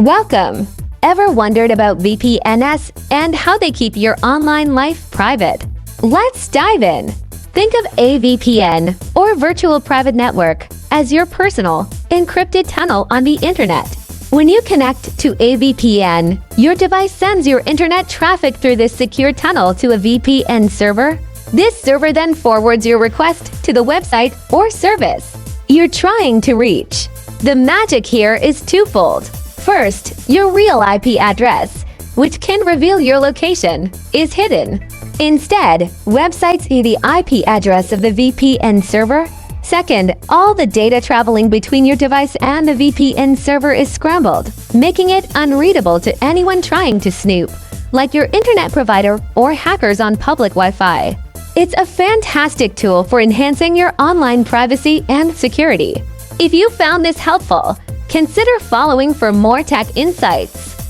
Welcome! Ever wondered about VPNs and how they keep your online life private? Let's dive in! Think of a VPN, or Virtual Private Network, as your personal, encrypted tunnel on the internet. When you connect to a VPN, your device sends your internet traffic through this secure tunnel to a VPN server. This server then forwards your request to the website or service you're trying to reach. The magic here is twofold. First, your real IP address, which can reveal your location, is hidden. Instead, websites see the IP address of the VPN server. Second, all the data traveling between your device and the VPN server is scrambled, making it unreadable to anyone trying to snoop, like your internet provider or hackers on public Wi-Fi. It's a fantastic tool for enhancing your online privacy and security. If you found this helpful, consider following for more tech insights.